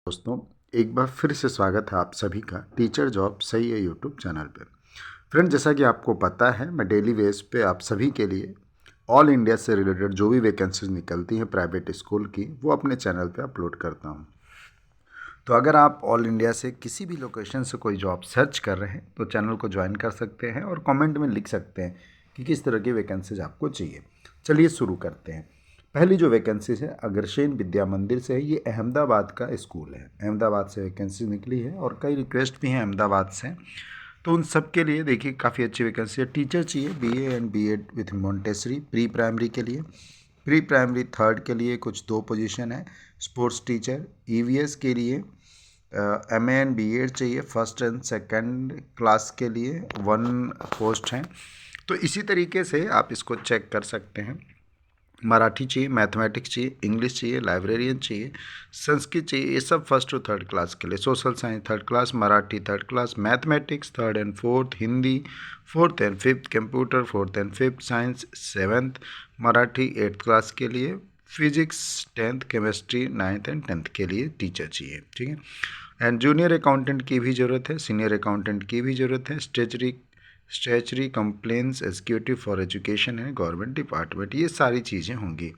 दोस्तों, एक बार फिर से स्वागत है आप सभी का टीचर जॉब सही है यूट्यूब चैनल पे। फ्रेंड, जैसा कि आपको पता है, मैं डेली बेस पे आप सभी के लिए ऑल इंडिया से रिलेटेड जो भी वैकेंसीज निकलती हैं प्राइवेट स्कूल की, वो अपने चैनल पे अपलोड करता हूँ। तो अगर आप ऑल इंडिया से किसी भी लोकेशन से कोई जॉब सर्च कर रहे हैं तो चैनल को ज्वाइन कर सकते हैं और कमेंट में लिख सकते हैं कि किस तरह की वैकेंसीज आपको चाहिए। चलिए शुरू करते हैं। पहली जो वैकेंसीज है अग्रसेन विद्या मंदिर से है। ये अहमदाबाद का स्कूल है। अहमदाबाद से वैकेंसी निकली है और कई रिक्वेस्ट भी हैं अहमदाबाद से। तो उन सब के लिए देखिए काफ़ी अच्छी वैकेंसी है। टीचर चाहिए BA and B.Ed with Montessori. Pre primary के लिए, प्री प्राइमरी थर्ड के लिए कुछ 2 पोजीशन है। स्पोर्ट्स टीचर, EVS के लिए MA एंड B.Ed चाहिए। फर्स्ट एंड सेकंड क्लास के लिए 1 पोस्ट हैं। तो इसी तरीके से आप इसको चेक कर सकते हैं। मराठी चाहिए, मैथमेटिक्स चाहिए, इंग्लिश चाहिए, लाइब्रेरियन चाहिए, संस्कृत चाहिए। ये सब फर्स्ट टू थर्ड क्लास के लिए। Social science third class, Marathi third class, mathematics third and fourth, Hindi fourth and fifth, computer fourth and fifth, science seventh, Marathi eighth class के लिए, physics 10th, chemistry 9th and 10th के लिए teacher चाहिए। ठीक है। And junior accountant की भी ज़रूरत है, सीनियर अकाउंटेंट की भी ज़रूरत है। Statutory complaints executive for education है गवर्नमेंट डिपार्टमेंट। ये सारी चीज़ें होंगी।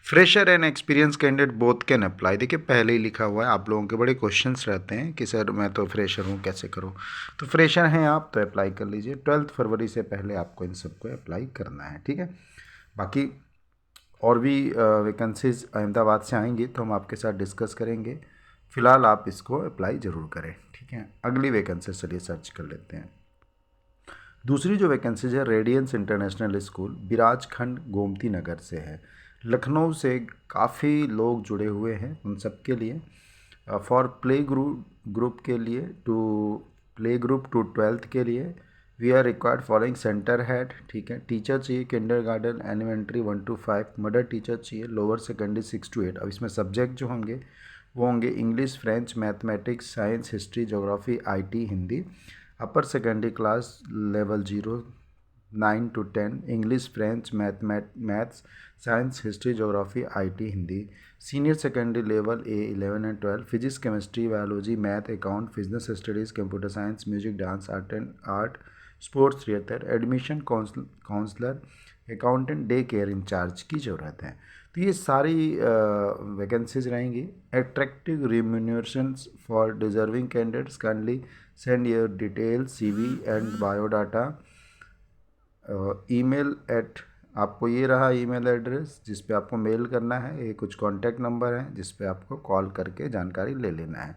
Fresher and experience candidate both can apply. देखिए पहले ही लिखा हुआ है। आप लोगों के बड़े क्वेश्चंस रहते हैं कि सर मैं तो फ्रेशर हूँ, कैसे करूँ। तो फ्रेशर हैं आप तो अप्लाई कर लीजिए। 12 फरवरी से पहले आपको इन सबको अप्लाई करना है। ठीक है। बाकी और भी वैकेंसीज अहमदाबाद से आएंगी तो हम आपके साथ डिस्कस करेंगे। फ़िलहाल आप इसको अप्लाई ज़रूर करें। ठीक है। अगली वैकेंसी चलिए सर्च कर लेते हैं। दूसरी जो वैकेंसीज है radiance international school, बिराजखंड Gomti Nagar से है। लखनऊ से काफ़ी लोग जुड़े हुए हैं। उन सब के लिए फॉर प्ले ग्रुप के लिए to play group to 12th के लिए we are required following centre head. ठीक है। टीचर चाहिए kindergarten elementary 1 to 5, mother teacher चाहिए लोअर सेकेंडरी 6 to 8। अब इसमें सब्जेक्ट जो होंगे वो होंगे English, French, mathematics, science, history, geography, IT, Hindi. Upper secondary class level 0 9 to 10, English, French, maths, science, history, geography, IT, Hindi. Senior secondary level A 11 and 12, physics, chemistry, biology, math, account, business studies, computer science, music, dance, art, sports, theatre. Admission counsellor, accountant, day care in charge की ज़रूरत है। तो ये सारी vacancies रहेंगी। Attractive remunerations for deserving candidates, kindly send your detail CV and biodata. Email eight, आपको ये रहा ईमेल एड्रेस जिस पे आपको मेल करना है। ये कुछ कॉन्टैक्ट नंबर है जिस पे आपको कॉल करके जानकारी ले लेना है।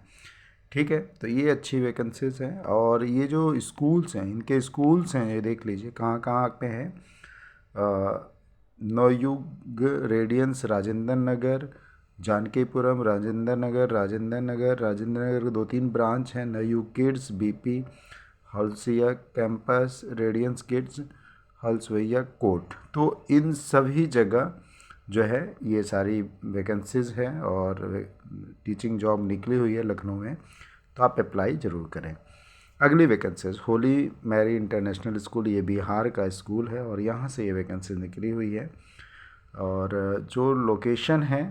ठीक है। तो ये अच्छी वैकेंसीज हैं। और ये जो स्कूल्स हैं, इनके स्कूल्स हैं, ये देख लीजिए कहाँ कहाँ पे हैं। नवयुग रेडियंस राजेंद्र नगर, जानकीपुरम राजेंद्र नगर के 2-3 ब्रांच हैं। नवयुग किड्स BP, हल्सिया कैंपस, रेडियंस किड्स, हल्सवैया कोट। तो इन सभी जगह जो है ये सारी वैकेंसीज हैं और टीचिंग जॉब निकली हुई है लखनऊ में। तो आप अप्लाई ज़रूर करें। अगली vacancies Holy Mary International School, ये बिहार का स्कूल है और यहाँ से ये वैकेंसी निकली हुई है। और जो लोकेशन है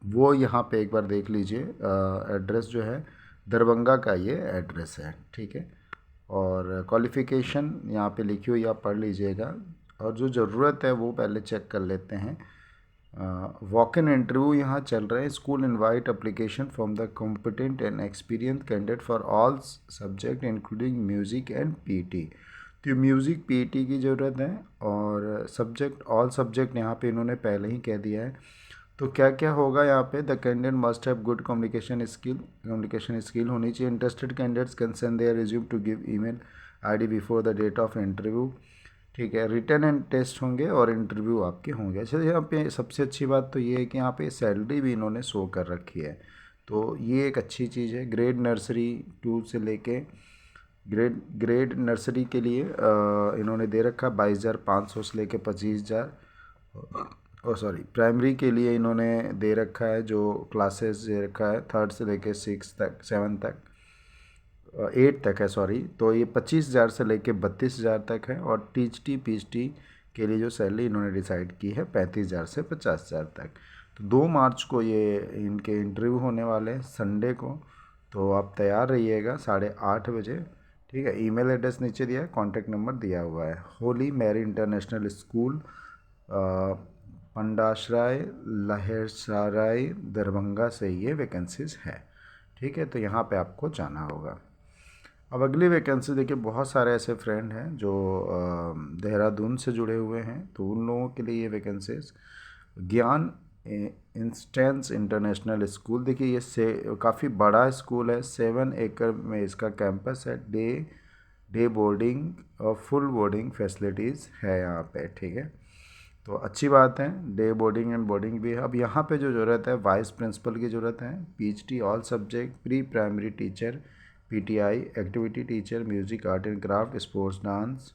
वो यहाँ पे एक बार देख लीजिए। एड्रेस जो है दरभंगा का ये एड्रेस है। ठीक है। और क्वालिफ़िकेशन यहाँ पे लिखी हुई, आप पढ़ लीजिएगा। और जो ज़रूरत है वो पहले चेक कर लेते हैं। वॉक इन इंटरव्यू यहाँ चल रहे हैं। School invite application from the competent and experience candidate for all subject including music and PT। तो म्यूज़िक PT की ज़रूरत है। और सब्जेक्ट ऑल सब्जेक्ट यहाँ पे इन्होंने पहले ही कह दिया है। तो क्या क्या होगा यहाँ पे, the candidate must have good communication skill होनी चाहिए। Interested candidates can send their resume to give email ID before the date of interview. ठीक है। रिटन एंड टेस्ट होंगे और इंटरव्यू आपके होंगे। अच्छा, यहाँ पे सबसे अच्छी बात तो ये है कि यहाँ पे सैलरी भी इन्होंने शो कर रखी है। तो ये एक अच्छी चीज़ है। ग्रेड नर्सरी 2 से लेके ग्रेड नर्सरी के लिए इन्होंने दे रखा 22,500 से लेके 25,000। और सॉरी, प्राइमरी के लिए इन्होंने दे रखा है, जो क्लासेस दे रखा है 3rd से लेके 6 तक, 7 तक, 8 तक है सॉरी। तो ये 25,000 से लेके 32,000 तक है। और THT PHT के लिए जो सैलरी इन्होंने डिसाइड की है 35,000 से 50,000 तक। तो 2 मार्च को ये इनके इंटरव्यू होने वाले हैं संडे को। तो आप तैयार रहिएगा 8:30 बजे, ठीक है। ईमेल एड्रेस नीचे दिया है, कॉन्टैक्ट नंबर दिया हुआ है। Holy Mary International School, Pandasarai Laheriasarai Darbhanga से ये वैकेंसीज़ है, ठीक है। तो यहाँ पे आपको जाना होगा। अब अगली वैकेंसी देखिए, बहुत सारे ऐसे फ्रेंड हैं जो देहरादून से जुड़े हुए हैं, तो उन लोगों के लिए ये वैकेंसीज ज्ञान इंस्टेंस इंटरनेशनल स्कूल। देखिए ये से काफ़ी बड़ा स्कूल है, 7 एकड़ में इसका कैंपस है। डे बोर्डिंग और फुल बोर्डिंग फैसिलिटीज़ है यहाँ पे, ठीक है। तो अच्छी बात है, डे बोर्डिंग एंड बोर्डिंग भी है। अब यहाँ पे जो ज़रूरत है वाइस प्रिंसिपल की ज़रूरत है, PhD all subject, pre primary teacher, PTI, activity teacher, music art and craft, sports dance,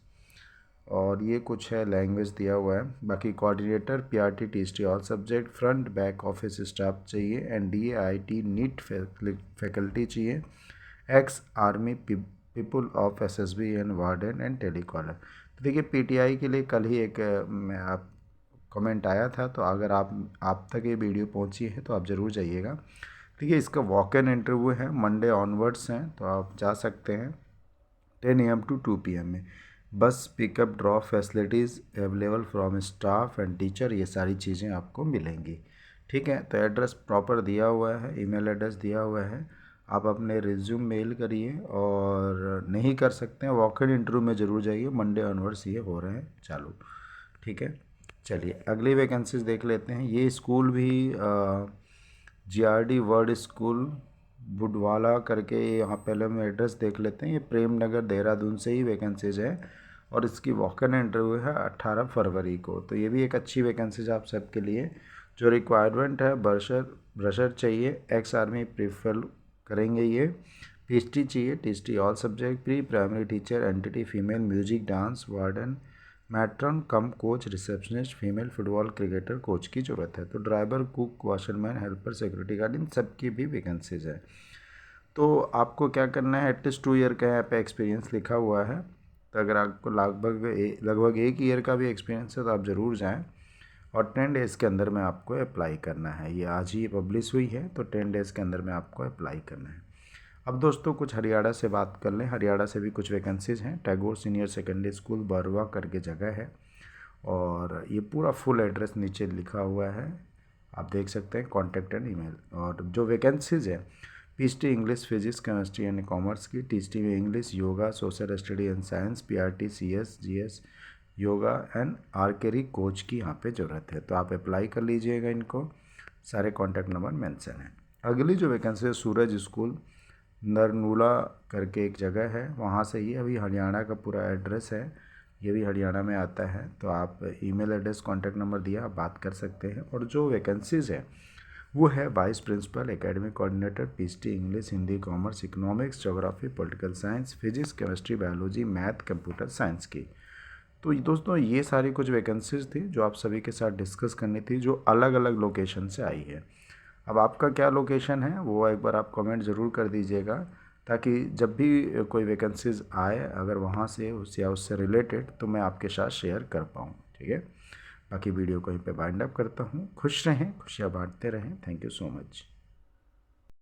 और ये कुछ है लैंग्वेज दिया हुआ है। बाकी coordinator, PRT, TST all subject, front back office staff चाहिए, NDA IT नीट फैकल्टी चाहिए, ex army people of SSB and warden and telecaller. तो देखिए PTI के लिए कल ही एक मैं आप कमेंट आया था, तो अगर आप तक ये वीडियो पहुंची है तो आप ज़रूर जाइएगा। देखिए इसका वॉक इन इंटरव्यू है, मंडे ऑनवर्ड्स हैं, तो आप जा सकते हैं 10 AM to 2 PM में। बस pickup drop facilities available from staff and teacher, ये सारी चीज़ें आपको मिलेंगी, ठीक है। तो एड्रेस प्रॉपर दिया हुआ है, ईमेल एड्रेस दिया हुआ है, आप अपने रिज्यूम मेल करिए। और नहीं कर सकते हैं वॉक इन इंटरव्यू में ज़रूर जाइए, मंडे ऑनवर्ड्स ये हो रहे हैं चालू, ठीक है। चलिए अगली वैकेंसीज देख लेते हैं। ये स्कूल भी GRD वर्ड स्कूल बुडवाला करके, यहाँ पहले हम एड्रेस देख लेते हैं। ये प्रेम नगर देहरादून से ही वैकेंसीज है और इसकी वॉक इन इंटरव्यू है 18 फरवरी को। तो ये भी एक अच्छी वैकेंसीज आप सबके लिए। जो रिक्वायरमेंट है, ब्रशर चाहिए, एक्स आर्मी प्रीफर करेंगे ये, PhD चाहिए, TST all subject, pre primary teacher, NTT female, music dance, warden, matron cum coach, receptionist, female football cricketer coach की ज़रूरत है। तो driver, cook, washerman, helper, security guard, इन सब की भी वैकेंसीज है। तो आपको क्या करना है, एटलीस्ट 2 ईयर का यहाँ पे एक्सपीरियंस लिखा हुआ है। तो अगर आपको लगभग 1 ईयर का भी एक्सपीरियंस है तो आप ज़रूर जाएं, और 10 डेज़ के अंदर में आपको अप्लाई करना है। ये आज ही पब्लिश हुई है, तो 10 डेज़ के अंदर में आपको अप्लाई करना है। अब दोस्तों कुछ हरियाणा से बात कर लें। हरियाणा से भी कुछ वैकेंसीज़ हैं। Tagore senior secondary school Barwa करके जगह है, और ये पूरा फुल एड्रेस नीचे लिखा हुआ है, आप देख सकते हैं, कॉन्टैक्ट एंड ईमेल। और जो वैकेंसीज़ है, PhD English, physics, chemistry and commerce की, TST में English, yoga, social study and science, PRT, CS, GS, yoga and archery coach की यहाँ पे ज़रूरत है। तो आप अप्लाई कर लीजिएगा इनको, सारे कॉन्टैक्ट नंबर मेंशन है। अगली जो वैकेंसी है, सूरज स्कूल नरनूला करके एक जगह है, वहाँ से ये अभी हरियाणा का पूरा एड्रेस है, ये भी हरियाणा में आता है। तो आप ईमेल एड्रेस, कॉन्टैक्ट नंबर दिया, आप बात कर सकते हैं। और जो वैकेंसीज़ है वो है vice principal, academic coordinator, PhD English, Hindi, commerce, economics, geography, political science, physics, chemistry, biology, math, computer science की। तो दोस्तों ये सारी कुछ वैकेंसीज़ थी जो आप सभी के साथ डिस्कस करनी थी, जो अलग अलग लोकेशन से आई है। अब आपका क्या लोकेशन है वो एक बार आप कमेंट ज़रूर कर दीजिएगा, ताकि जब भी कोई वैकेंसीज़ आए अगर वहाँ से या उससे रिलेटेड, तो मैं आपके साथ शेयर कर पाऊँ, ठीक है। बाकी वीडियो को यहीं पे वाइंड अप करता हूँ। खुश रहें, खुशियाँ बांटते रहें। Thank you so much.